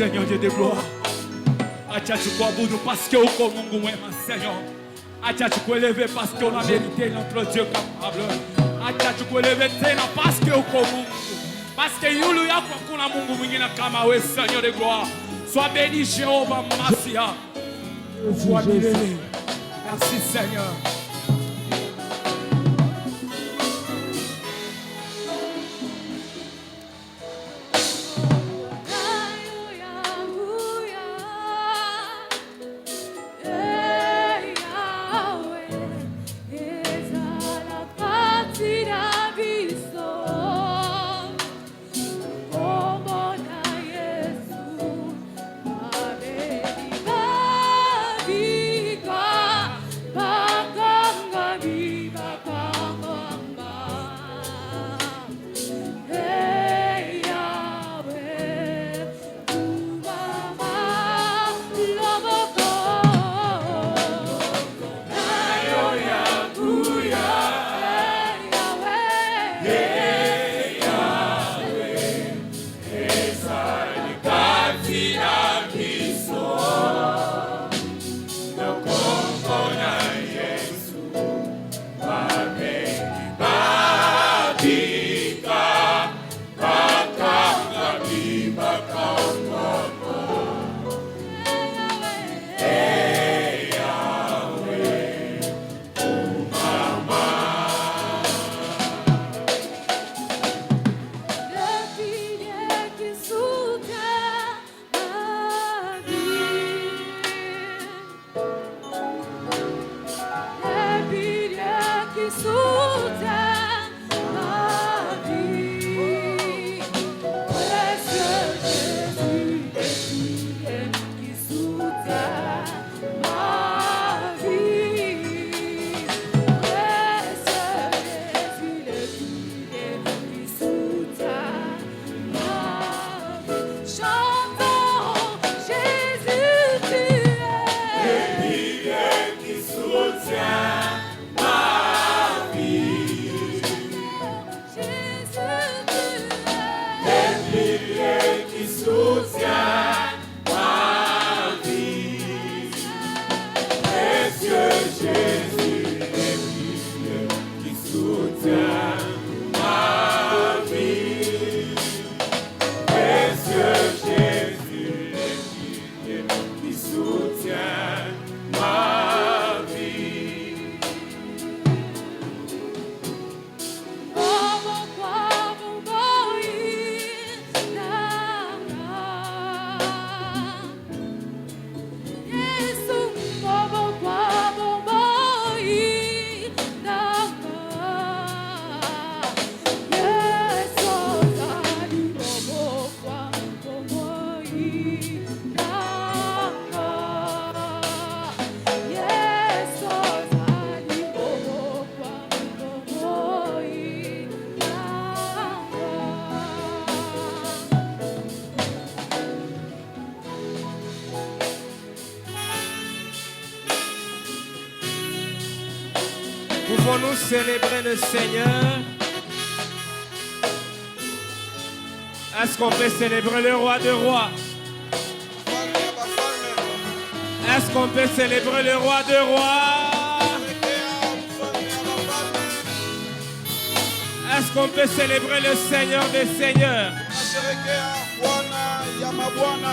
Seigneur Dieu de gloire. Acha tukuabudu parce que uko Mungu mwema Seigneur. Acha tukueleve parce que la vérité notre Dieu capable. Acha tukueleve tena parce que uko Mungu. Parce que yulu yako hakuna Mungu mwingine kama wewe Seigneur de gloire. Sois béni Jéhovah Massia. Sois béni. Merci Seigneur. Pouvons-nous célébrer le Seigneur? Est-ce qu'on peut célébrer le roi de rois? Est-ce qu'on peut célébrer le roi de rois? Est-ce qu'on peut célébrer le Seigneur des seigneurs?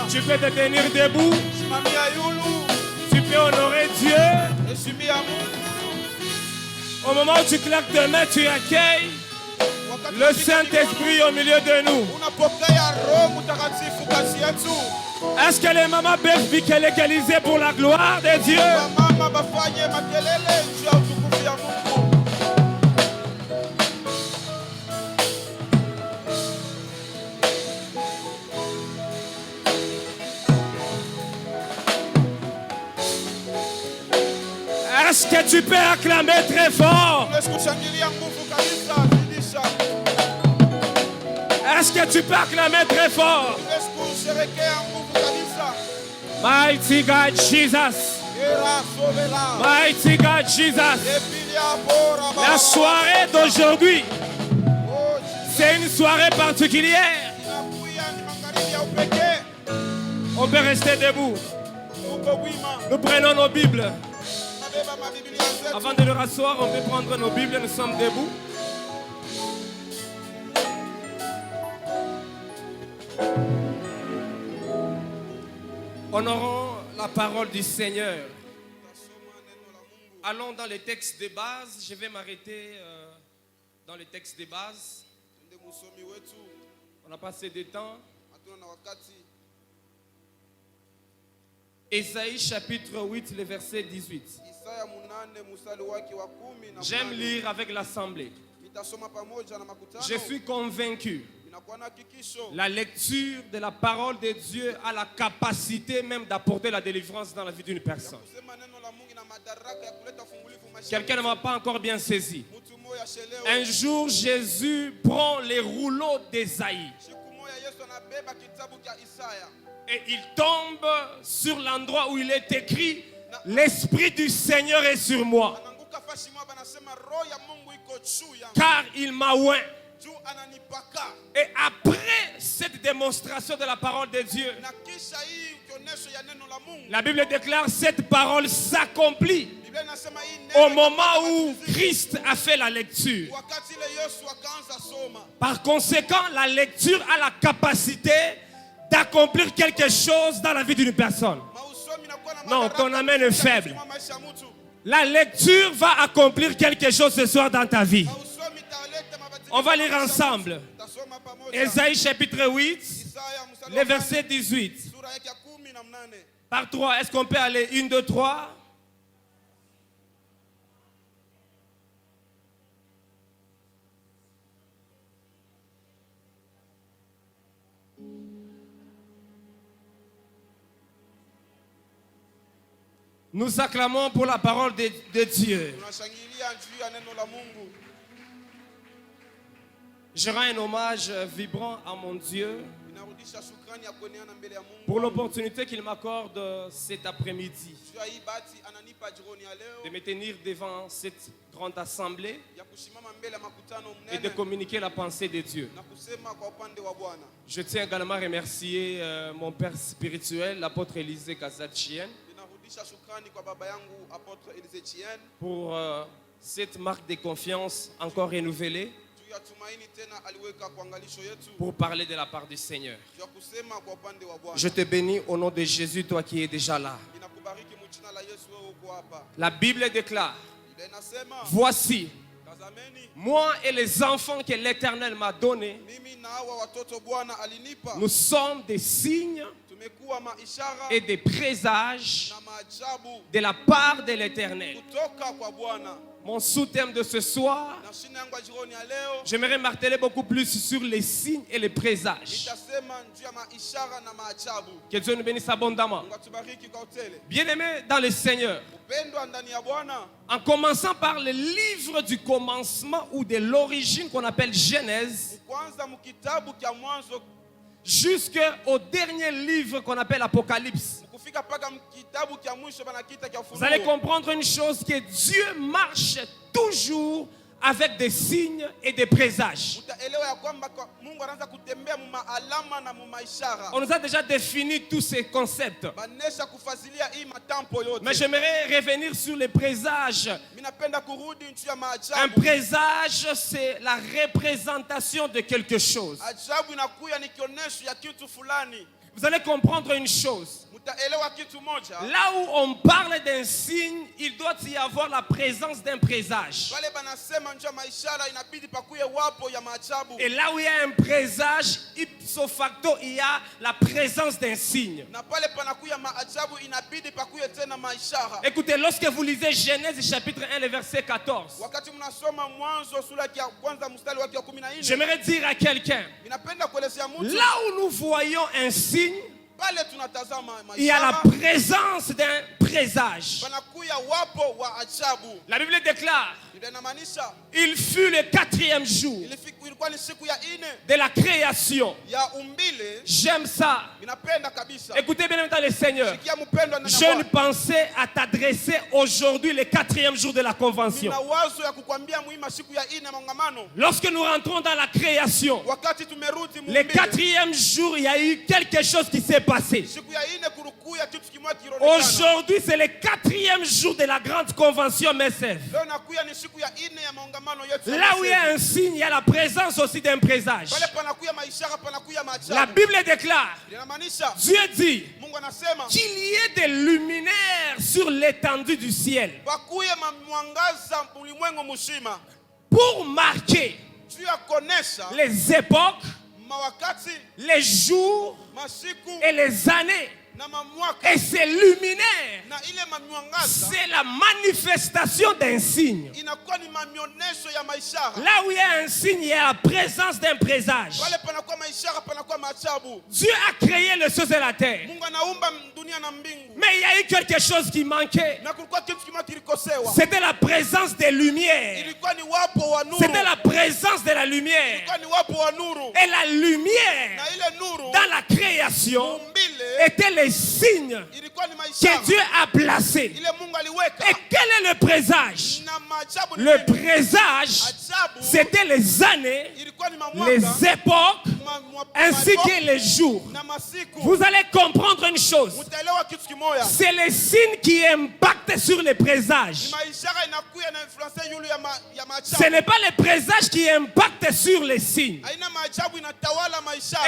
Tu peux te tenir debout. Tu peux honorer Dieu. Au moment où tu claques tes mains, tu accueilles le Saint-Esprit au milieu de nous. Est-ce que les mamans peuvent piquer l'égaliser pour la gloire de Dieu? Est-ce que tu peux acclamer très fort? Est-ce que tu peux acclamer très fort? Mighty God Jesus. Mighty God Jesus. La soirée d'aujourd'hui, c'est une soirée particulière. peut rester debout? Nous prenons nos Bibles. Avant de nous rasseoir, on peut prendre nos Bibles. Nous sommes debout. Honorons la parole du Seigneur. Allons dans les textes de base. Je vais m'arrêter dans les textes de base. On a passé du temps. Ésaïe chapitre 8, le verset 18. J'aime lire avec l'assemblée. Je suis convaincu. La lecture de la parole de Dieu a la capacité même d'apporter la délivrance dans la vie d'une personne. Quelqu'un ne m'a pas encore bien saisi. Un jour, Jésus prend les rouleaux d'Ésaïe et il tombe sur l'endroit où il est écrit « L'Esprit du Seigneur est sur moi, car il m'a oint ». Et après cette démonstration de la parole de Dieu, la Bible déclare cette parole s'accomplit au moment où Christ a fait la lecture. Par conséquent, la lecture a la capacité d'accomplir quelque chose dans la vie d'une personne. Non, ton amen est faible. La lecture va accomplir quelque chose ce soir dans ta vie. On va lire ensemble. Ésaïe chapitre 8, le verset 18. Par 3, est-ce qu'on peut aller 1, 2, 3? Nous acclamons pour la parole de Dieu. Je rends un hommage vibrant à mon Dieu pour l'opportunité qu'il m'accorde cet après-midi de me tenir devant cette grande assemblée et de communiquer la pensée de Dieu. Je tiens également à remercier mon père spirituel, l'apôtre Élisée Kazatchien, pour cette marque de confiance encore renouvelée pour parler de la part du Seigneur. Je te bénis au nom de Jésus, toi qui es déjà là. La Bible déclare: voici, moi et les enfants que l'Éternel m'a donnés, nous sommes des signes et des présages de la part de l'Éternel. Mon sous-thème de ce soir, j'aimerais marteler beaucoup plus sur les signes et les présages. Que Dieu nous bénisse abondamment. Bien-aimés dans le Seigneur, en commençant par le livre du commencement ou de l'origine qu'on appelle Genèse, jusqu'au dernier livre qu'on appelle Apocalypse, vous allez comprendre une chose, que Dieu marche toujours avec des signes et des présages. On nous a déjà défini tous ces concepts, mais j'aimerais revenir sur les présages. Un présage, c'est la représentation de quelque chose. Vous allez comprendre une chose. Là où on parle d'un signe, il doit y avoir la présence d'un présage. Et là où il y a un présage, ipso facto, il y a la présence d'un signe. Écoutez, lorsque vous lisez Genèse chapitre 1, le verset 14, j'aimerais dire à quelqu'un, là où nous voyons un signe, il y a la présence d'un présage. La Bible déclare: il fut le 4e jour de la création. J'aime ça. Écoutez bien dans le Seigneur. Je ne pensais à t'adresser aujourd'hui le 4e jour de la convention. Lorsque nous rentrons dans la création, le 4e jour, il y a eu quelque chose qui s'est passé. Aujourd'hui, c'est le 4e jour de la grande convention MSF. Là où il y a un signe, il y a la présence aussi d'un présage. La Bible déclare, Dieu dit qu'il y ait des luminaires sur l'étendue du ciel pour marquer les époques, les jours et les années. Et ces luminaires, c'est la manifestation d'un signe. Là où il y a un signe, il y a la présence d'un présage. Dieu a créé les cieux et la terre. Mais il y a eu quelque chose qui manquait. C'était la présence des lumières. C'était la présence de la lumière. Et la lumière dans la création était les signes que Dieu a placés. Et quel est le présage? Le présage, c'était les années, les époques, ainsi que les jours. Vous allez comprendre une chose. C'est les signes qui impactent sur les présages. Ce n'est pas les présages qui impactent sur les signes.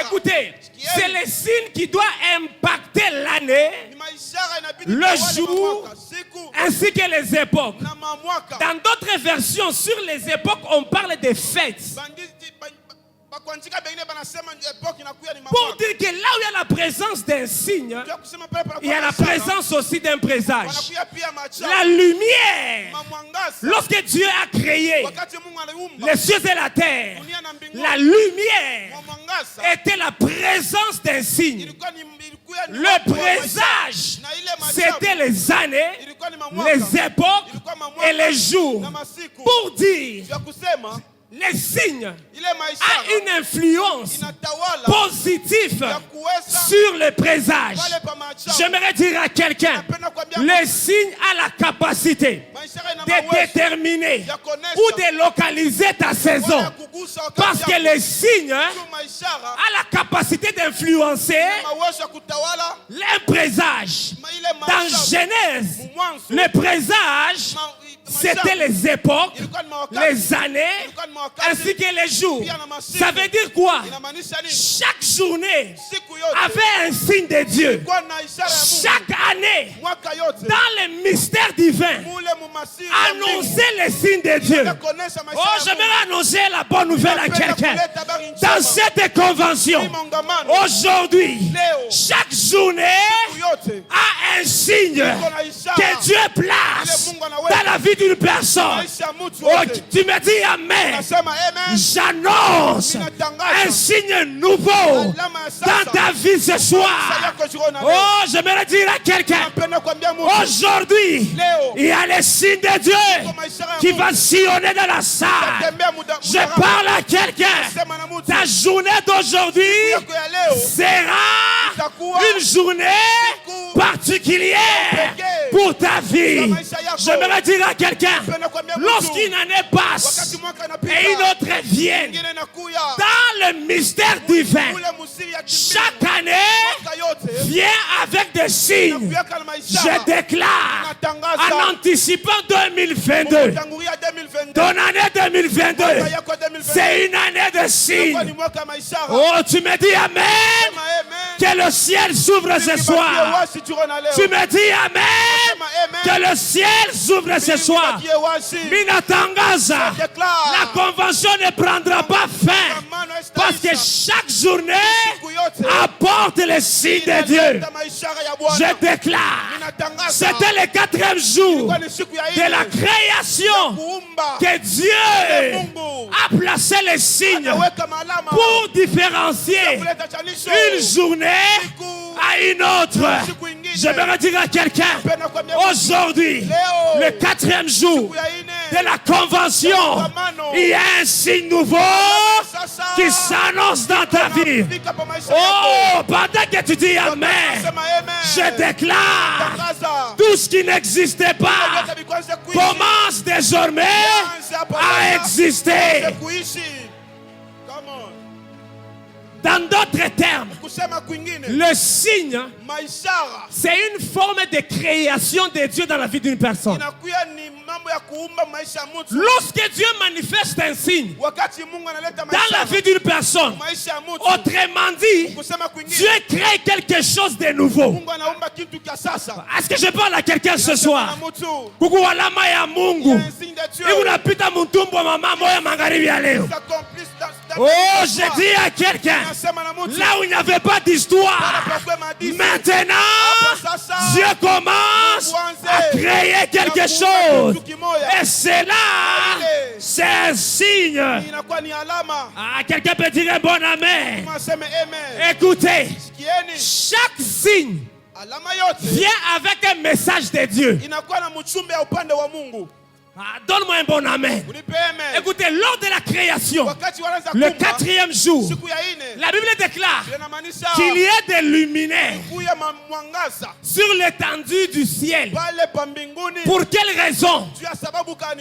Écoutez, c'est les signes qui doivent impacter l'année, le jour, ainsi que les époques. Dans d'autres versions, sur les époques, on parle des fêtes. Pour dire que là où il y a la présence d'un signe, il y a la présence aussi d'un présage. La lumière, lorsque Dieu a créé les cieux et la terre, la lumière était la présence d'un signe. Le présage, c'était les années, les époques et les jours. Pour dire, les signes ont une influence positive sur le présage. J'aimerais dire à quelqu'un, le signe a la capacité de déterminer ou de localiser ta saison. Parce que le signe a la capacité d'influencer les présages. Dans Genèse, le présage, c'était les époques, les années, ainsi que les jours. Ça veut dire quoi? Chaque journée avait un signe de Dieu. Chaque année, dans le mystère divin, annonçait les signes de Dieu. Oh, j'aimerais annoncer la bonne nouvelle à quelqu'un. Dans cette convention, aujourd'hui, chaque journée a un signe que Dieu place dans la vie d'une personne. Oh, tu me dis amen. J'annonce un signe nouveau dans ta vie ce soir. Oh, j'aimerais dire à quelqu'un, aujourd'hui, il y a le signe de Dieu qui va sillonner dans la salle. Je parle à quelqu'un. Ta journée d'aujourd'hui sera une journée particulière pour ta vie. J'aimerais dire à quelqu'un, lorsqu'une année passe et une autre vient, dans le mystère divin, chaque année vient avec des signes. Je déclare en anticipant 2022, ton année 2022, c'est une année de signes. Oh, tu me dis amen, que le ciel s'ouvre ce soir. Tu me dis amen, que le ciel s'ouvre ce soir. Minatangaza, la convention ne prendra pas fin parce que chaque journée apporte le signe de Dieu. Je déclare, c'était le 4e jour de la création que Dieu a placé les signes pour différencier une journée à une autre. Je vais dire à quelqu'un, aujourd'hui, le 4e jour de la convention, il y a un signe nouveau qui s'annonce dans ta vie. Oh, pendant que tu dis amen, je déclare, tout ce qui n'existait pas commence désormais à exister. Dans d'autres termes, le signe, c'est une forme de création de Dieu dans la vie d'une personne. Lorsque Dieu manifeste un signe dans la vie d'une personne, autrement dit, Dieu crée quelque chose de nouveau. Est-ce que je parle à quelqu'un ce soir? Oh, je dis à quelqu'un, là où il n'y avait pas d'histoire, maintenant, Dieu commence à créer quelque chose. Et c'est là, c'est un signe. Ah, quelqu'un peut dire un bon amen. Écoutez, chaque signe vient avec un message de Dieu. Ah, donne-moi un bon amen. Écoutez, lors de la création, le 4e jour, la Bible déclare qu'il y a des luminaires sur l'étendue du ciel. Pour quelle raison?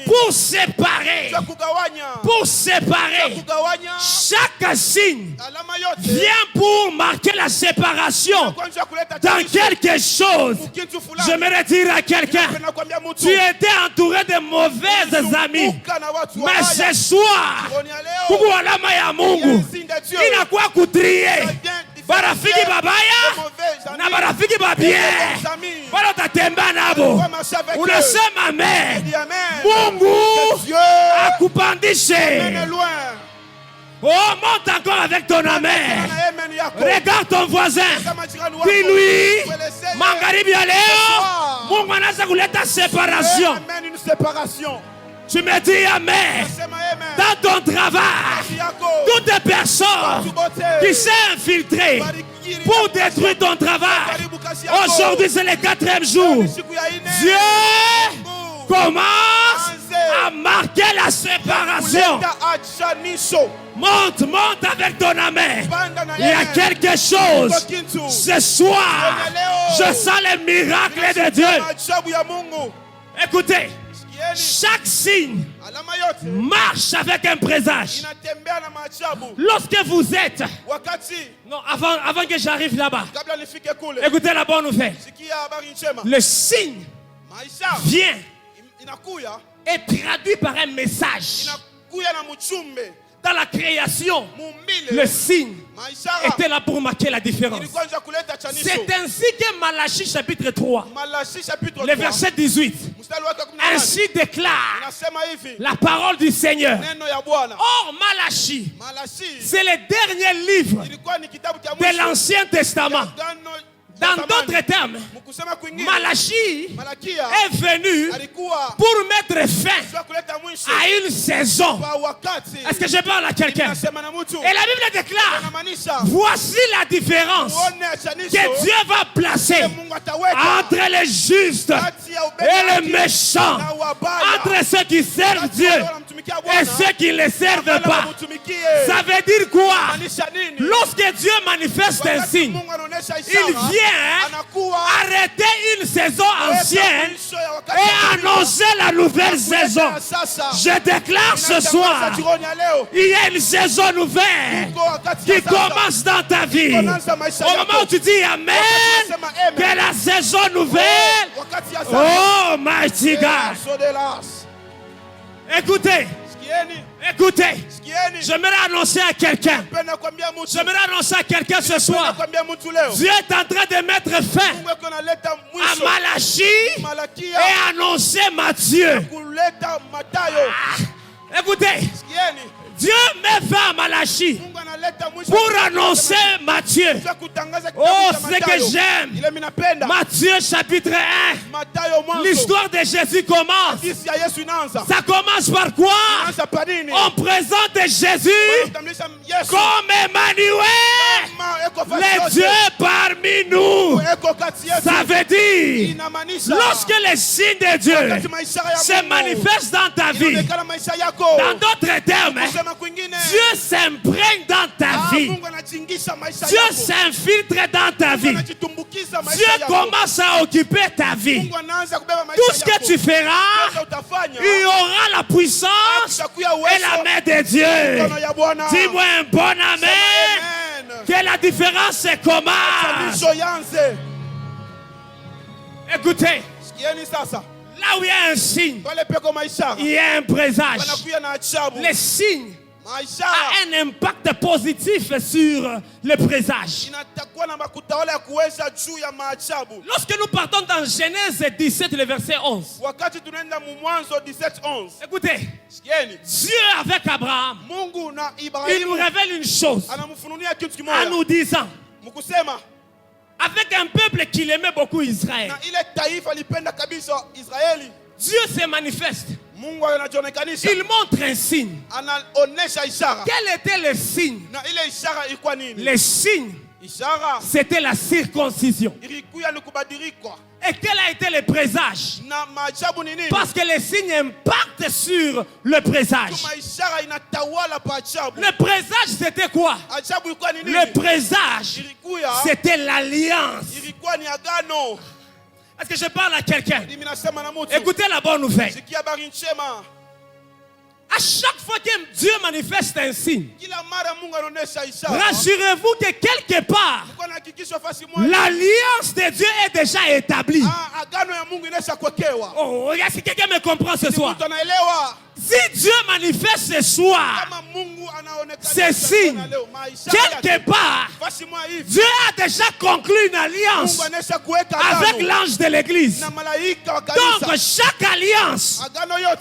Pour séparer. Chaque signe vient pour marquer la séparation dans quelque chose. J'aimerais dire à quelqu'un, tu étais entouré de mauvais amis, mais ce soir, il a quoi kutrie barafiki babaya na barafiki babie wala tatemba nabo unasema amen. Mungu akupandishe. Oh, monte encore avec ton amen. Regarde ton voisin. Dis-lui, Mangaribi Aléo, Mungu anaanza kuleta séparation. Tu me dis amen. Dans ton travail, toutes les personnes qui s'est infiltrées pour détruire ton travail, aujourd'hui c'est le 4e jour. Dieu commence à marquer la séparation. Monte avec ton amen. Il y a quelque chose. Ce soir, je sens le miracle de Dieu. Écoutez, chaque signe marche avec un présage. Lorsque vous êtes... Non, avant que j'arrive là-bas, écoutez la bonne nouvelle. Le signe vient et traduit par un message. Dans la création, le signe était là pour marquer la différence. C'est ainsi que Malachie chapitre 3, le verset 18, ainsi déclare la parole du Seigneur. Or, Malachie, c'est le dernier livre de l'Ancien Testament. Dans d'autres termes, Malachie est venu pour mettre fin à une saison. Est-ce que je parle à quelqu'un? Et la Bible déclare, voici la différence que Dieu va placer entre les justes et les méchants, entre ceux qui servent Dieu et ceux qui ne le servent pas. Ça veut dire quoi? Lorsque Dieu manifeste un signe, il vient arrêter une saison ancienne et annoncer la nouvelle saison. Je déclare ce soir, il y a une saison nouvelle qui commence dans ta vie. Au moment où tu dis amen, que la saison nouvelle, oh mighty God. Écoutez, j'aimerais annoncer à quelqu'un. Ce soir. Dieu est en train de mettre fin à Malachie et annoncer Matthieu. Écoutez, Dieu met fin à Malachie pour annoncer Matthieu. Oh, c'est que j'aime. Matthieu chapitre 1. L'histoire de Jésus commence. Ça commence par quoi? On présente Jésus comme Emmanuel, le Dieu parmi nous. Ça veut dire, lorsque les signes de Dieu se manifestent dans ta vie, dans d'autres termes, Dieu s'imprègne dans ta vie. Dieu s'infiltre dans ta vie. Dieu commence à occuper ta vie. Tout ce que tu feras, il y aura la puissance et la main de Dieu. Dis-moi un bon amen. Que la différence commence. Écoutez, là où il y a un signe, il y a un présage. Les signes a un impact positif sur le présage. Lorsque nous partons dans Genèse 17, le verset 11, écoutez, Dieu avec Abraham, il nous révèle une chose en nous disant, avec un peuple qu'il aimait beaucoup, Israël, Dieu se manifeste. Il montre un signe. Quel était le signe? Le signe, c'était la circoncision. Et quel a été le présage? Parce que les signes impactent sur le présage. Le présage, c'était quoi? Le présage, c'était l'alliance. Est-ce que je parle à quelqu'un? Écoutez la bonne nouvelle. À chaque fois que Dieu manifeste un signe, rassurez-vous que quelque part, l'alliance de Dieu est déjà établie. Oh, est-ce que quelqu'un me comprend ce soir? Si Dieu manifeste ce soir ces signes, quelque part, Dieu a déjà conclu une alliance avec l'ange de l'église. Donc chaque alliance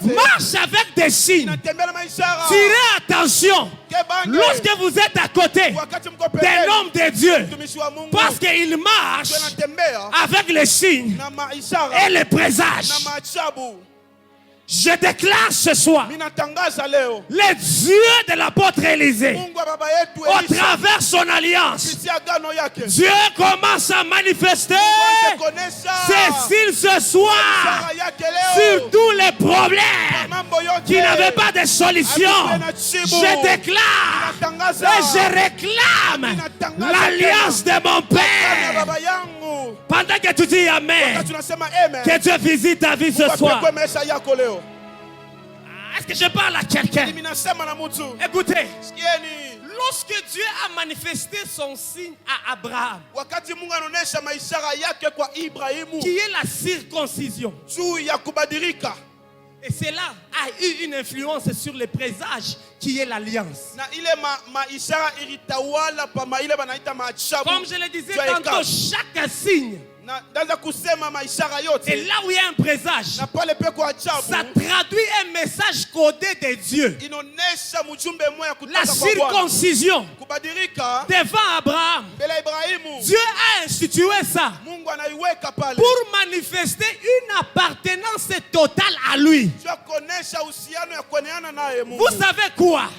marche avec des signes. Tirez attention lorsque vous êtes à côté d'un homme de Dieu, parce qu'il marche avec les signes et les présages. Je déclare ce soir le Dieu de l'apôtre Élisée, au travers son alliance, Dieu commence à manifester ses signes ce soir sur tous les problèmes qui n'avaient pas de solution. Je déclare et je réclame l'alliance de mon Père. Pendant que tu dis Amen, que Dieu visite ta vie ce soir. Est-ce que je parle à quelqu'un? Écoutez, lorsque Dieu a manifesté son signe à Abraham, qui est la circoncision, et cela a eu une influence sur le présage qui est l'alliance. Comme je le disais tantôt, chaque signe, et là où il y a un présage, ça traduit un message codé de Dieu. La circoncision devant Abraham, Dieu a institué ça pour manifester une appartenance totale à lui. Vous savez quoi?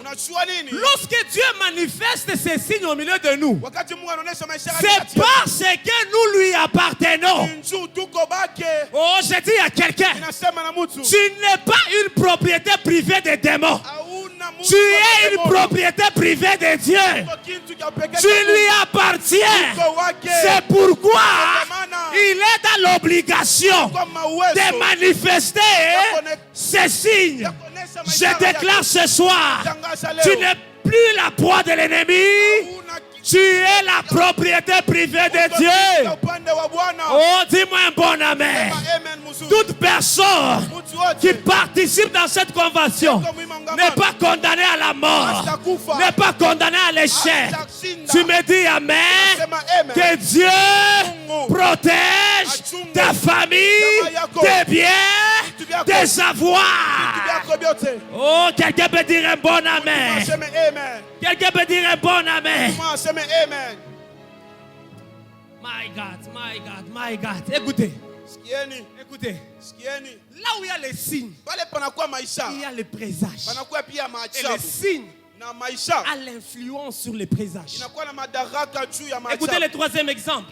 Lorsque Dieu manifeste ces signes au milieu de nous, c'est parce que nous lui appartenons. Oh, je dis à quelqu'un, tu n'es pas une propriété privée des démons. Tu es une propriété privée de Dieu. Tu lui appartiens. C'est pourquoi il est dans l'obligation de manifester ces signes. Je déclare ce soir, tu n'es plus la proie de l'ennemi. Tu es la propriété privée de Dieu. Oh, dis-moi un bon amen. Toute personne qui participe dans cette convention n'est pas condamnée à la mort, n'est pas condamnée à l'échec. Tu me dis amen. Que Dieu protège ta famille, tes biens, tes avoirs. Oh, quelqu'un peut dire un bon amen. Quelqu'un peut dire un bon amen. My God, my God, my God. Écoutez. Écoutez. Là où il y a les signes, il y a les présages. Et les signes a l'influence sur les présages. Écoutez le troisième exemple.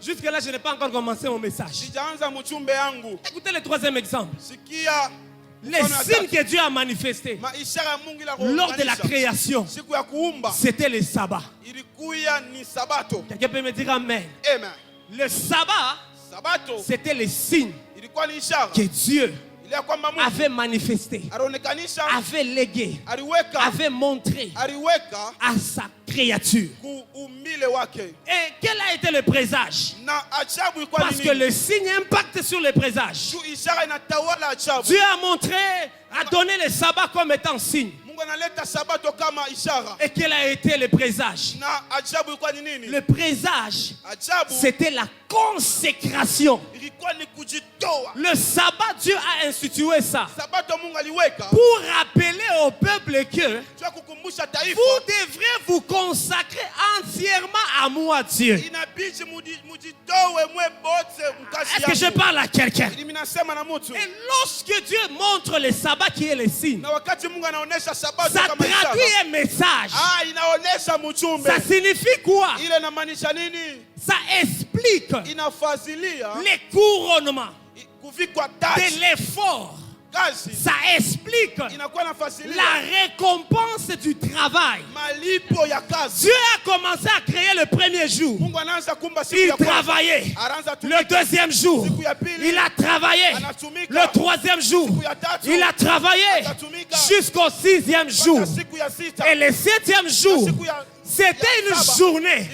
Jusque-là, je n'ai pas encore commencé mon message. Écoutez le troisième exemple. Les signes que Dieu a manifestés lors de la création, c'était le sabbat. Quelqu'un peut me dire amen. Le sabbat, c'était le signe que Dieu avait manifesté, avait légué, avait montré à sa créature. Et quel a été le présage? Parce que le signe impacte sur le présage. Dieu a montré, a donné le sabbat comme étant signe. Et quel a été le présage? Le présage, c'était la consécration. Le sabbat, Dieu a institué ça pour rappeler au peuple que vous devrez vous consacrer entièrement à moi, Dieu. Est-ce que je parle à quelqu'un? Et lorsque Dieu montre le sabbat qui est le signe, ça traduit un message. Ça signifie quoi? Ça explique les couronnements de l'effort. Ça explique la récompense du travail. Dieu a commencé à créer le premier jour. Il travaillait. Le deuxième jour, il a travaillé. Le troisième jour, il a travaillé jusqu'au sixième jour. Et le septième jour, c'était une journée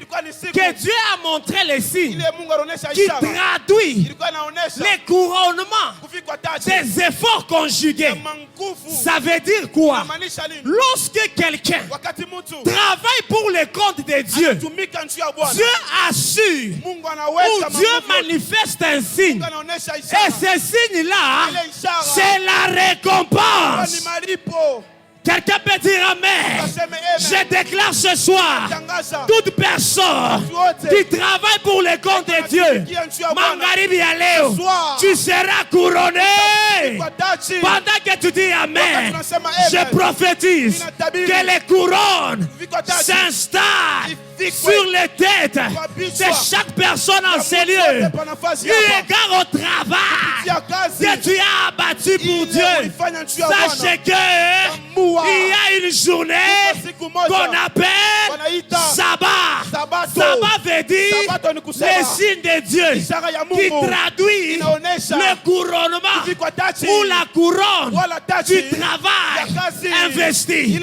que Dieu a montré les signes qui traduit les couronnements des efforts conjugués. Ça veut dire quoi? Lorsque quelqu'un travaille pour le compte de Dieu, Dieu assure ou Dieu manifeste un signe. Et ce signe-là, c'est la récompense. Quelqu'un peut dire amen. Je déclare ce soir, toute personne qui travaille pour le compte de Dieu, tu seras couronné. Pendant que tu dis amen, je prophétise que les couronnes s'installent sur les têtes de chaque personne en ces lieux. Eu égard au travail que tu as abattu pour Dieu, sachez que il y a une journée qu'on appelle Sabbat. Sabbat veut dire le signe de Dieu qui traduit le couronnement ou la couronne du travail investi.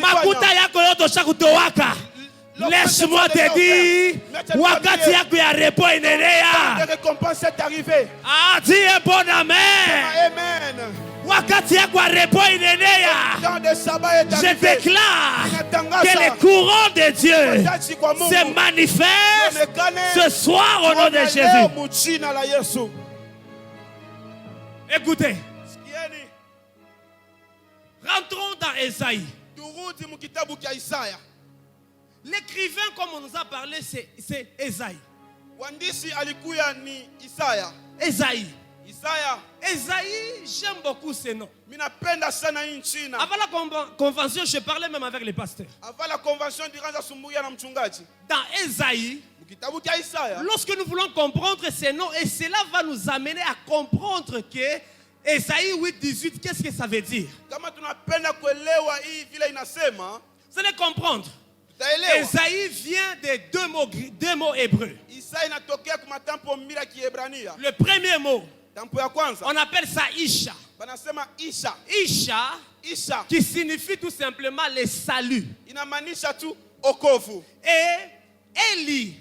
Makuta yako yoto shakutowaka. Laisse-moi te dire, wakati yako ya repo inenea. Ah, dis un bon amen. Wakati yako ya repo inenea. Je déclare que les courants de Dieu se manifestent ce soir au nom de Jésus. Écoutez, rentrons dans Esaïe. L'écrivain, comme on nous a parlé, c'est Esaïe. Esaïe. Esaïe, j'aime beaucoup ce nom. Avant la convention, je parlais même avec les pasteurs. Dans Esaïe, lorsque nous voulons comprendre ces noms, et cela va nous amener à comprendre que Esaïe 8:18, qu'est-ce que ça veut dire? C'est de comprendre. Esaïe vient de deux mots hébreux. Le premier mot, on appelle ça Isha. Isha, qui signifie tout simplement le salut. Et Eli,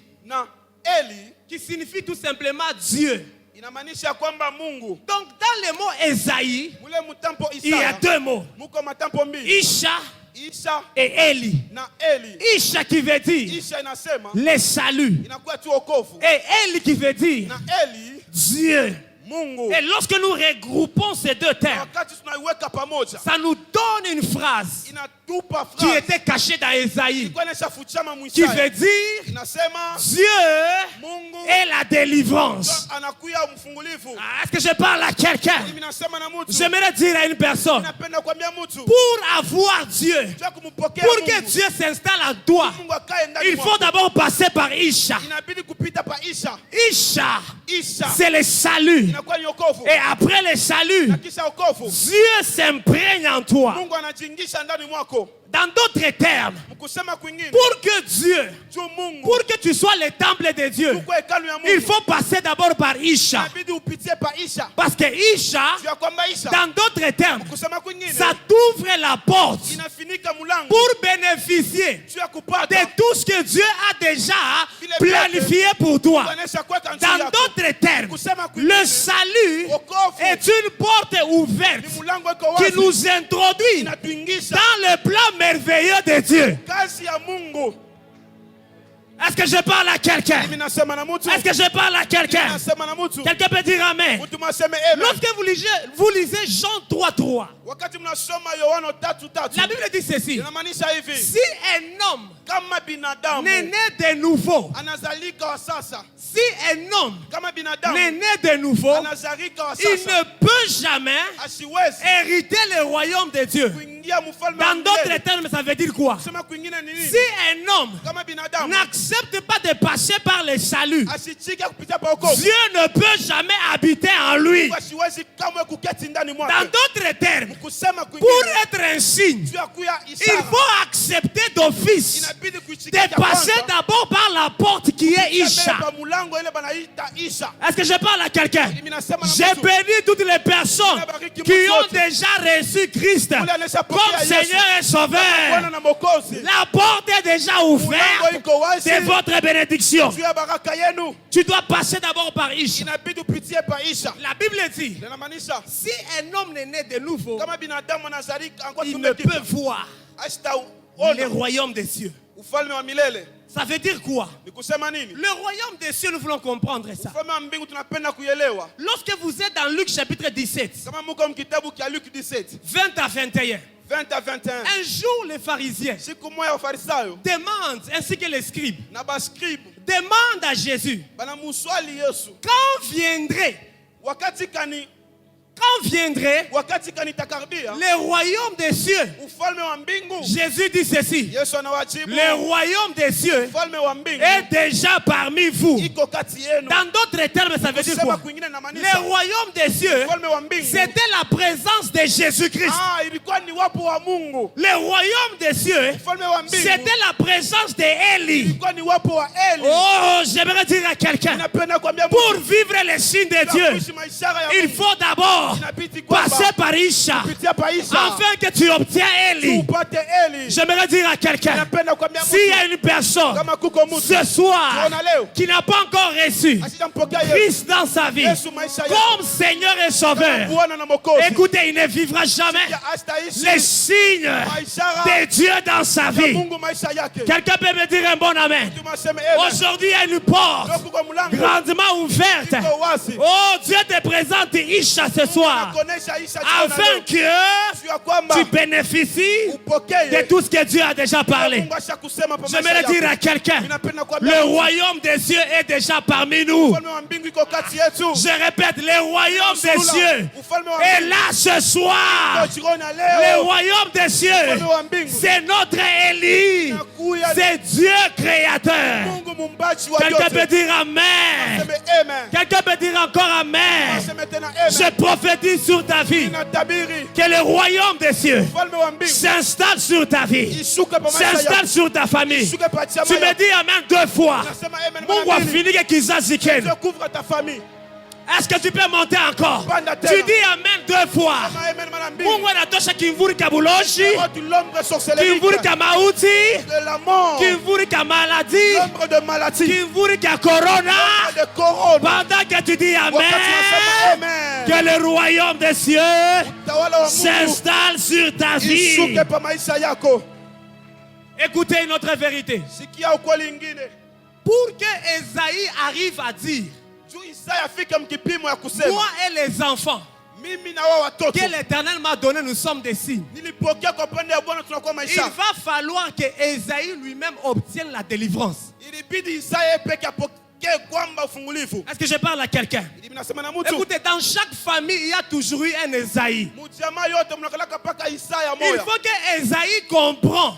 qui signifie tout simplement Dieu. Donc dans le mot Esaïe, il y a deux mots. Isha et Eli. Isha qui veut dire le salut. Et Eli qui veut dire Dieu. Et lorsque nous regroupons ces deux termes, ça nous donne une phrase qui était cachée dans Esaïe, qui veut dire Dieu est la délivrance. Est-ce que je parle à quelqu'un? J'aimerais dire à une personne, pour avoir Dieu, pour que Dieu s'installe en toi, il faut d'abord passer par Isha. Isha c'est le salut. Et après le salut, Dieu s'imprègne en toi. Dans d'autres termes, pour que Dieu, pour que tu sois le temple de Dieu, il faut passer d'abord par Isha. Parce que Isha, dans d'autres termes, ça t'ouvre la porte pour bénéficier de tout ce que Dieu a déjà planifié pour toi. Dans d'autres termes, le salut est une porte ouverte qui nous introduit dans le plan merveilleux de Dieu. Est-ce que je parle à quelqu'un? Est-ce que je parle à quelqu'un? Quelqu'un peut dire Amen. Lorsque vous lisez Jean 3:3, la Bible dit ceci: si un homme n'est né de nouveau, si un homme n'est né de nouveau, il ne peut jamais hériter le royaume de Dieu. Dans d'autres termes, ça veut dire quoi? Si un homme n'accepte pas de passer par le salut, Dieu ne peut jamais habiter en lui. Dans d'autres termes, pour être un signe, il faut accepter d'office de passer d'abord par la porte qui est Isha. Est-ce que je parle à quelqu'un? J'ai béni toutes les personnes qui ont déjà reçu Christ comme Seigneur et Sauveur. La porte est déjà ouverte de votre bénédiction. Tu dois passer d'abord par Isha. La Bible dit, si un homme n'est né de nouveau, il ne peut voir le royaume des cieux. Ça veut dire quoi? Le royaume des cieux, nous voulons comprendre ça. Lorsque vous êtes dans Luc chapitre 17, 20 à 21, un jour les pharisiens demandent, ainsi que les scribes, demandent à Jésus, quand viendrait le royaume des cieux? Jésus dit ceci: le royaume des cieux est déjà parmi vous. Dans d'autres termes, ça veut dire quoi? Le royaume des cieux, c'était la présence de Jésus-Christ. Le royaume des cieux, c'était la présence d'Élie. Oh, j'aimerais dire à quelqu'un, pour vivre les signes de Dieu, il faut d'abord passer par Isha, afin que tu obtiens Élie. J'aimerais dire à quelqu'un, s'il y a une personne ce soir qui n'a pas encore reçu Christ dans sa vie comme Seigneur et Sauveur, écoutez, il ne vivra jamais les signes de Dieu dans sa vie. Quelqu'un peut me dire un bon amen? Aujourd'hui, il y a une porte grandement ouverte. Oh, Dieu te présente Isha ce soir, afin que tu bénéficies de tout ce que Dieu a déjà parlé. J'aimerais dire à quelqu'un, le royaume des cieux est déjà parmi nous. Je répète, le royaume des cieux est là ce soir. Le royaume des cieux, c'est notre Élie, c'est Dieu créateur. Quelqu'un peut dire Amen. Quelqu'un peut dire encore Amen. Je prophétise sur ta vie que le royaume des cieux s'installe sur ta vie, s'installe sur ta famille. Tu me dis Amen 2 fois. Mungu afinike kizazi kenu. Est-ce que tu peux monter encore? Tu dis Amen 2 fois. Mungu anatosha kimvuri ka buloshi, kimvuri ka mauti, kimvuri ka maladie, kimvuri ka corona. Pendant que tu dis Amen, que le royaume des cieux s'installe sur ta vie. Écoutez une autre vérité. Pour que Esaïe arrive à dire, moi et les enfants que l'Éternel m'a donné, nous sommes des signes, il va falloir que Esaïe lui-même obtienne la délivrance. Est-ce que je parle à quelqu'un? Écoutez, dans chaque famille, il y a toujours eu un Esaïe. Il faut que Esaïe comprenne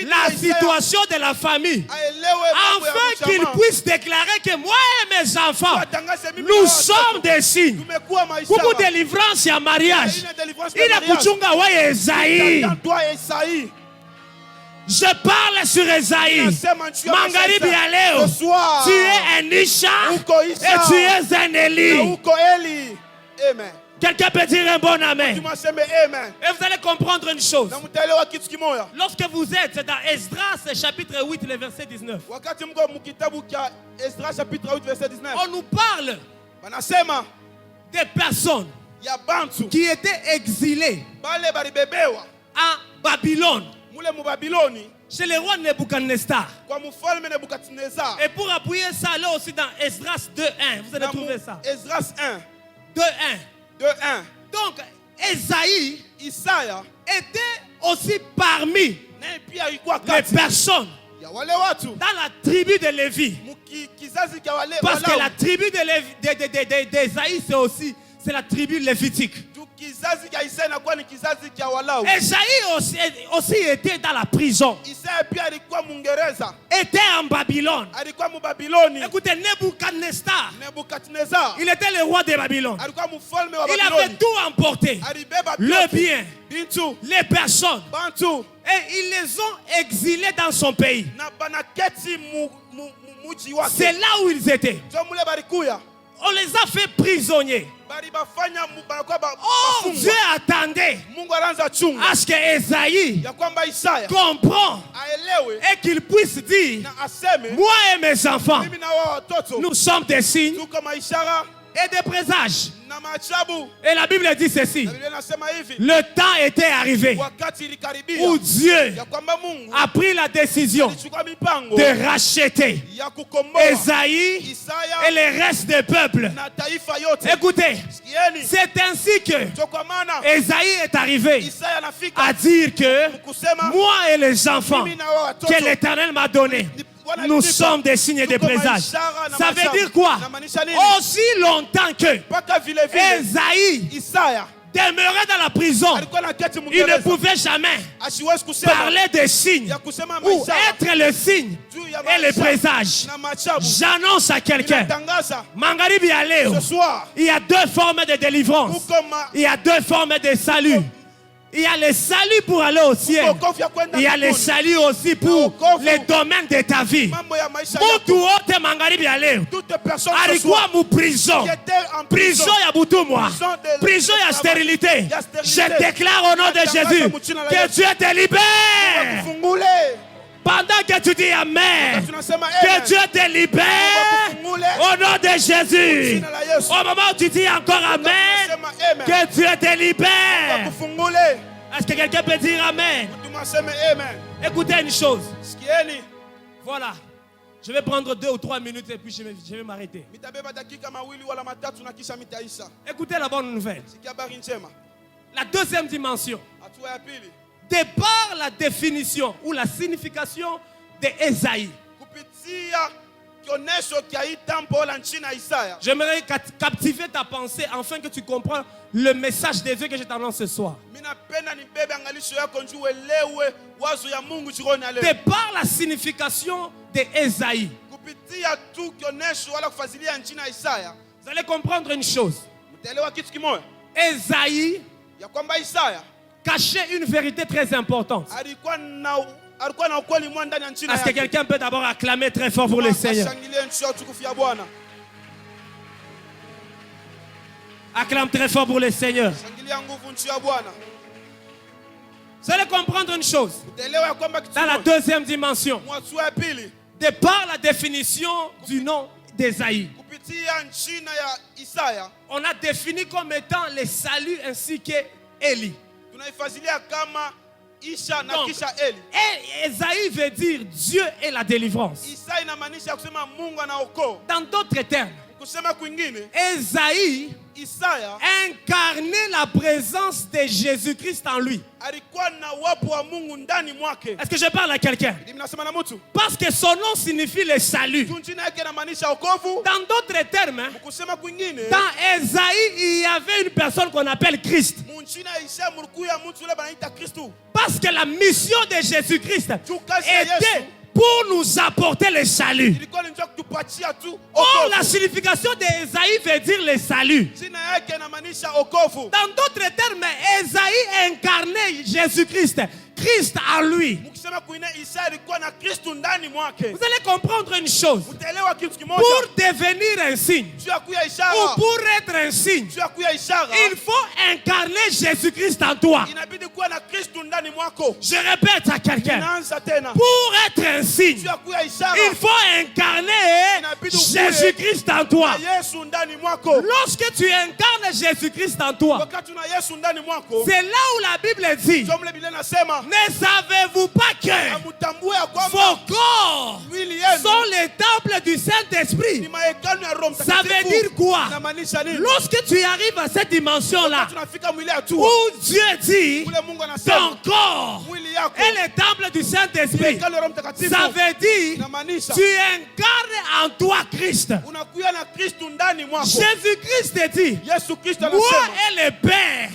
la situation de la famille, afin qu'il puisse déclarer que moi et mes enfants, nous sommes des signes. Pour délivrance et un mariage, il a kuchunga wa Esaïe. Je parle sur Esaïe. Mangaribi Aleo. Tu es un Isha et tu es un Eli. Quelqu'un peut dire un bon amen. Et vous allez comprendre une chose. Lorsque vous êtes dans Esdras chapitre 8, le verset 19. On nous parle des personnes qui étaient exilées à Babylone. Chez le roi Nebuchadnezzar. Et pour appuyer ça, là aussi dans Esdras 2.1, vous allez trouver ça. Esdras 1. 2.1. Donc, Esaïe était aussi parmi les personnes dans la tribu de Lévi. Parce que la tribu d'Esaïe, c'est la tribu lévitique. Esaïe aussi était dans la prison. Était en Babylone. Écoutez, Nebuchadnezzar, il était le roi de Babylone. Il avait tout emporté. Le bien, les personnes. Et ils les ont exilés dans son pays. C'est là où ils étaient. On les a fait prisonniers. Oh, Dieu attendait à ce que Esaïe comprenne et qu'il puisse dire, moi et mes enfants, nous sommes des signes et des présages. Et la Bible dit ceci: le temps était arrivé où Dieu a pris la décision de racheter Esaïe et les restes des peuples. Écoutez, c'est ainsi que Esaïe est arrivé à dire que moi et les enfants que l'Éternel m'a donnés, nous sommes des signes et des présages. Ça veut dire quoi? Aussi longtemps que Esaïe demeurait dans la prison, il ne pouvait jamais parler des signes ou être le signe et le présage. J'annonce à quelqu'un, Mangaribi Aleo, il y a deux formes de délivrance. Il y a deux formes de salut. Il y a le salut pour aller au ciel. Il y a le salut aussi pour les domaines de ta vie. Arikwa mu prison. Prison ya butumwa. Prison ya stérilité. Je déclare au nom de Jésus que Dieu te libère. Pendant que tu dis Amen, que Dieu te libère au nom de Jésus. Au moment où tu dis encore Amen, que Dieu te libère. Est-ce que quelqu'un peut dire Amen? Écoutez une chose. Voilà. Je vais prendre 2 ou 3 minutes et puis je vais m'arrêter. Écoutez la bonne nouvelle. La deuxième dimension. De par la définition ou la signification de Esaïe, j'aimerais captiver ta pensée afin que tu comprennes le message de Dieu que je t'annonce ce soir. De par la signification de Esaïe, vous allez comprendre une chose. Esaïe cachait une vérité très importante. Est-ce que quelqu'un peut d'abord acclamer très fort pour le Seigneur? Acclame très fort pour le Seigneur. Vous allez comprendre une chose. Dans la deuxième dimension, de par la définition du nom d'Esaïe, on a défini comme étant le salut ainsi que Élie. Donc, Esaïe veut dire Dieu est la délivrance. Dans d'autres termes, Esaïe incarnait la présence de Jésus-Christ en lui. Est-ce que je parle à quelqu'un? Parce que son nom signifie le salut. Dans d'autres termes, dans Esaïe, il y avait une personne qu'on appelle Christ. Parce que la mission de Jésus-Christ était pour nous apporter le salut. Or, la signification d'Esaïe veut dire le salut. Dans d'autres termes, Esaïe incarnait Jésus-Christ. Christ en lui. Vous allez comprendre une chose. Pour devenir un signe, ou pour être un signe, il faut incarner Jésus-Christ en toi. Je répète à quelqu'un. Pour être un signe, il faut incarner Jésus-Christ en toi. Lorsque tu incarnes Jésus-Christ en toi, c'est là où la Bible dit: ne savez-vous pas que vos corps sont les temples du Saint-Esprit? Ça veut dire quoi? Lorsque tu arrives à cette dimension-là, où Dieu dit ton corps est le temple du Saint-Esprit, ça veut dire tu incarnes en toi Christ. Jésus-Christ dit: moi et le Père,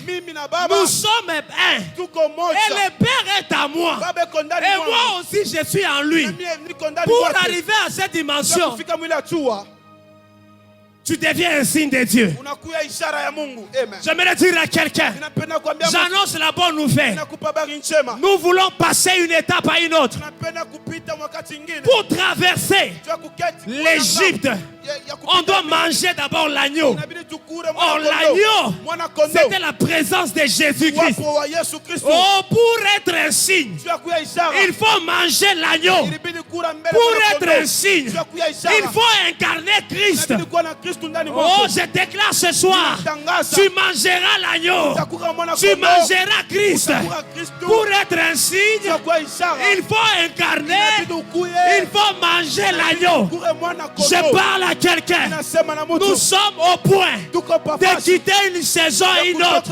nous sommes un. Et le Père est à moi. Et moi aussi je suis en lui. Pour arriver à cette dimension, tu deviens un signe de Dieu. J'aimerais dire à quelqu'un, j'annonce la bonne nouvelle. Nous voulons passer une étape à une autre. Pour traverser l'Égypte, on doit manger d'abord l'agneau. Or l'agneau, c'était la présence de Jésus-Christ. Oh, pour être un signe, il faut manger l'agneau. Pour être un signe, il faut incarner Christ. Oh, je déclare ce soir, tu mangeras l'agneau. Tu mangeras Christ. Pour être un signe, il faut incarner, il faut manger l'agneau. Je parle à quelqu'un. Nous sommes au point de quitter une saison et une autre.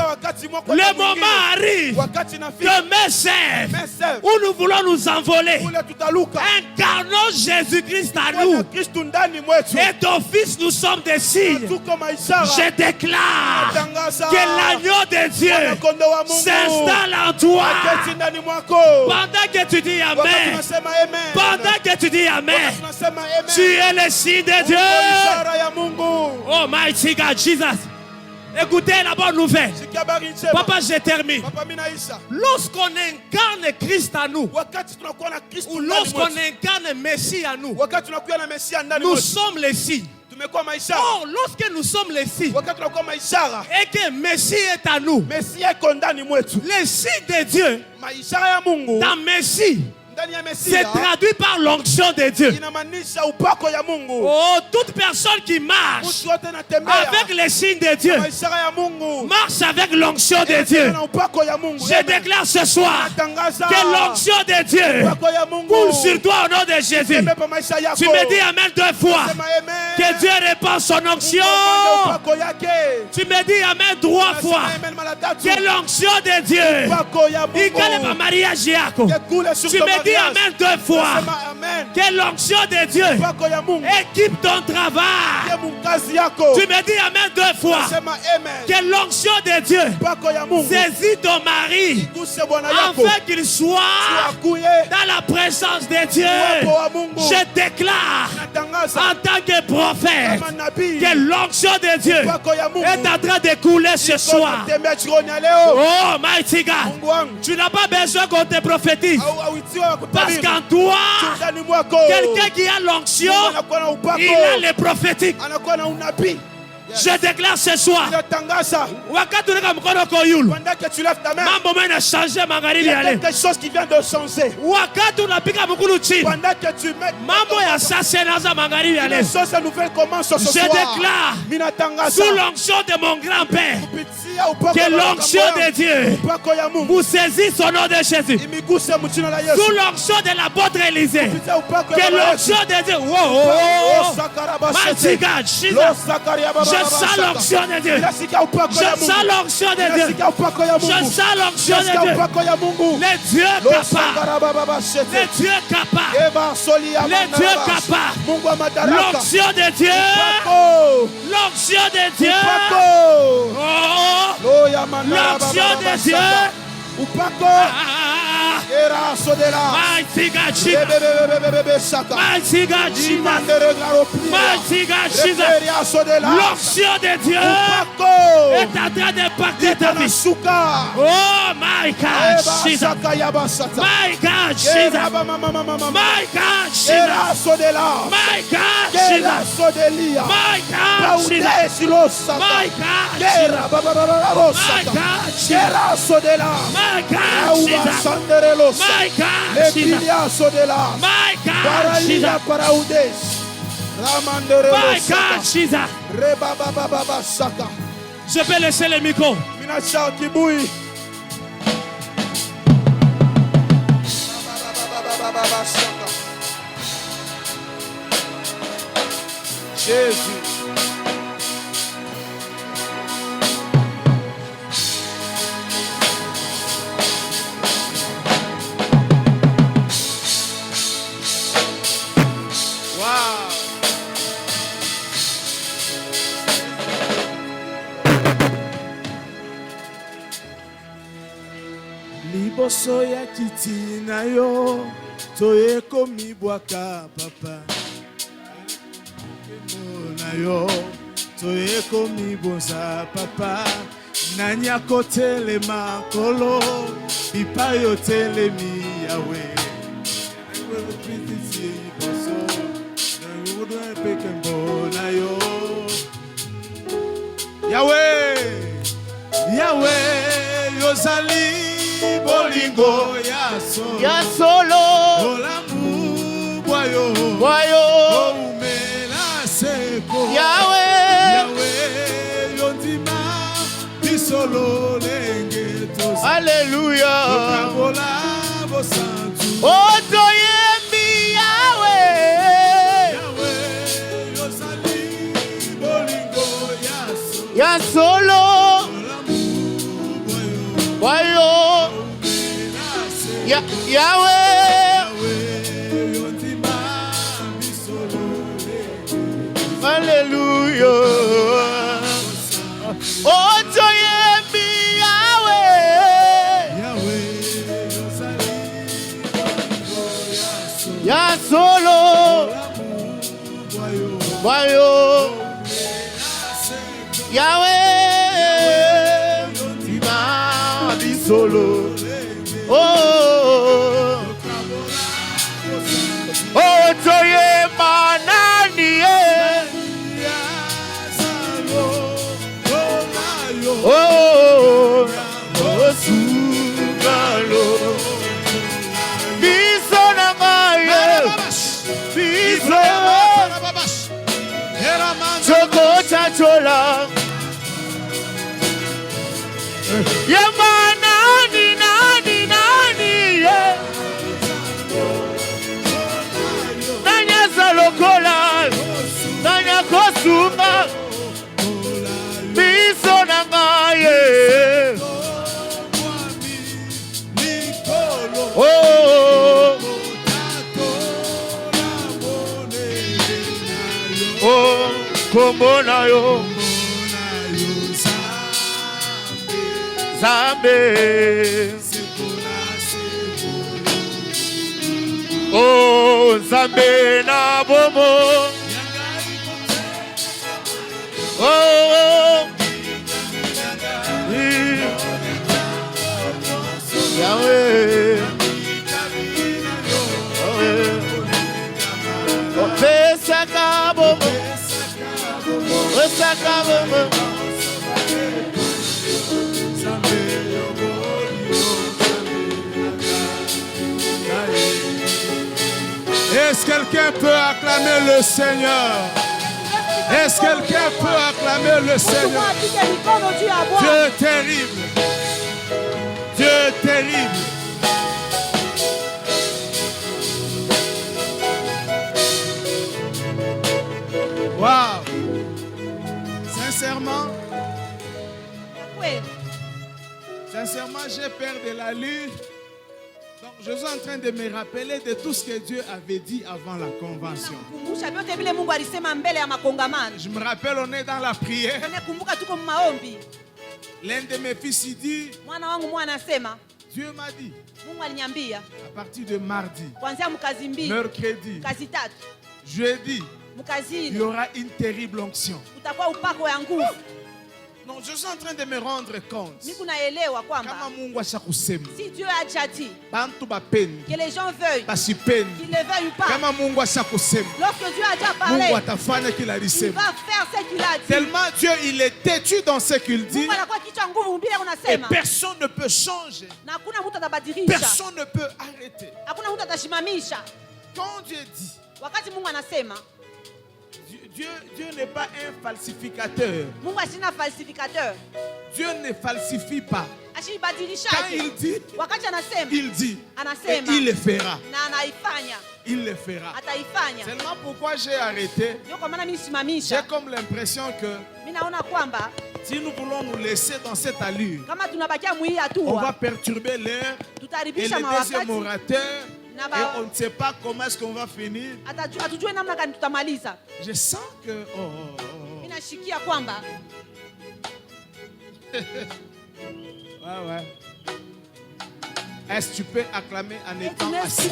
Le moment arrive de mes sèvres où nous voulons nous envoler. Incarnons Jésus-Christ à nous. Et d'office, nous sommes des signes. Je déclare que l'agneau de Dieu s'installe en toi. Pendant que tu dis Amen, pendant que tu dis Amen, tu es le signe de Dieu. Oh mighty God, Jesus. Écoutez la bonne nouvelle. Papa, je termine. Lorsqu'on incarne Christ à nous, ou lorsqu'on incarne Messie à nous, nous sommes les signes. Or, lorsque nous sommes les signes et que Messie est à nous, les signes de Dieu dans Messie c'est traduit par l'onction de Dieu. Oh, toute personne qui marche avec les signes de Dieu marche avec l'onction de Dieu. Je déclare ce soir que l'onction de Dieu coule sur toi au nom de Jésus. Tu me dis Amen 2 fois. Que Dieu répand son onction. Tu me dis Amen 3 fois. Que l'onction de Dieu tu me dis Amen 2 fois. Que l'onction de Dieu équipe ton travail. Tu me dis Amen 2 fois. Que l'onction de Dieu saisit ton mari afin qu'il soit dans la présence de Dieu. Je déclare en tant que prophète que l'onction de Dieu est en train de couler ce soir. Oh mighty God, tu n'as pas besoin qu'on te prophétise. Parce qu'en toi, quelqu'un qui a l'onction, il a le prophétique. Je déclare ce soir, pendant que tu lèves ta main, il y a quelque chose qui vient de changer. Pendant que tu mets les choses nouvelles commencent ce soir. Je déclare sous l'onction de mon grand-père Que l'onction de Dieu vous saisisse au nom de Jésus. Sous l'onction de l'apôtre Élisée. Que l'onction de Dieu. Mighty God, Jesus. Je sens l'onction de Dieu. Je sens l'onction de Dieu. Je sens l'onction de Dieu. Les dieux capables. Les dieux capables. Les dieux capables. L'onction de Dieu. L'onction de Dieu. L'onction de Dieu. Mighty God, Jesus. Mighty God, Jesus. Mighty God, Jesus. L'onction de Dieu est en train d'impacter ta vie. Oh, my God, Jesus. My God, Jesus. My God, Jesus. My God, Jesus. My God, Jesus. My God, Jesus. My God, Jesus. My God, Jesus. My God, Jesus. My God, Jesus. My God, Jesus. Je peux laisser le micro. Jésus. Liboso ya kiti na yo toyeko mibwaka papa na yo toyeko miboza papa nanya kotele makolo pipa yo telemi yawe Yahweh, Yahweh, Yozali bolingo ya solo olamu boyo umela seko Yahweh, Yahweh, yondima bisolo lenge tos Hallelujah okabola bosantu otoyembi Yahweh, Yahweh, Yozali bolingo ya solo boyo Yahweh, Hallelujah. Oh, Toyembi Yahweh, Ya solo, boyo Yahweh, solo. Oh, oh, toye manani, oh, sungalo, biso na maye, biso, choko chachola, yamanani, nani, nani, yeah. Nanya salokola, nanya kosunga, biso na maye, oh, oh, komona yo, Zambe, oh, Zambe na bomo, oh, Yahweh, oh, Pesaka bomo, Pesaka bomo. Est-ce que quelqu'un peut acclamer le Seigneur? Est-ce que quelqu'un peut acclamer acclamer le Seigneur. Dieu terrible. Dieu terrible. Waouh. Sincèrement, sincèrement, j'ai peur de la lune. Donc, je suis en train de me rappeler de tout ce que Dieu avait dit avant la convention. Je me rappelle, on est dans la prière. L'un de mes fils il dit, Dieu m'a dit, à partir de mardi, mercredi, jeudi, il y aura une terrible onction. Non, je suis en train de me rendre compte. Si Dieu a déjà dit que les gens veuillent, qu'ils ne le veuillent pas, lorsque Dieu a déjà parlé, il va faire ce qu'il a dit. Tellement Dieu il est têtu dans ce qu'il dit. Et personne ne peut changer. Personne ne peut arrêter. Quand Dieu dit, Dieu n'est pas un falsificateur. Dieu ne falsifie pas. Quand il dit, et il le fera. Il le fera. Seulement pourquoi j'ai arrêté, j'ai comme l'impression que si nous voulons nous laisser dans cette allure, on va perturber l'air et le deuxième orateur. Et on ne sait pas comment est-ce qu'on va finir. Je sens que... Ouais. Est-ce que tu peux acclamer en étant assis?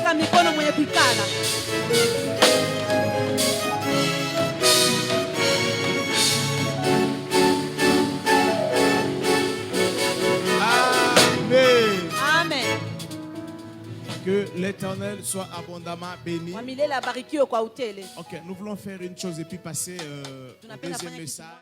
Que l'Éternel soit abondamment béni. Ok, nous voulons faire une chose et puis passer au deuxième message.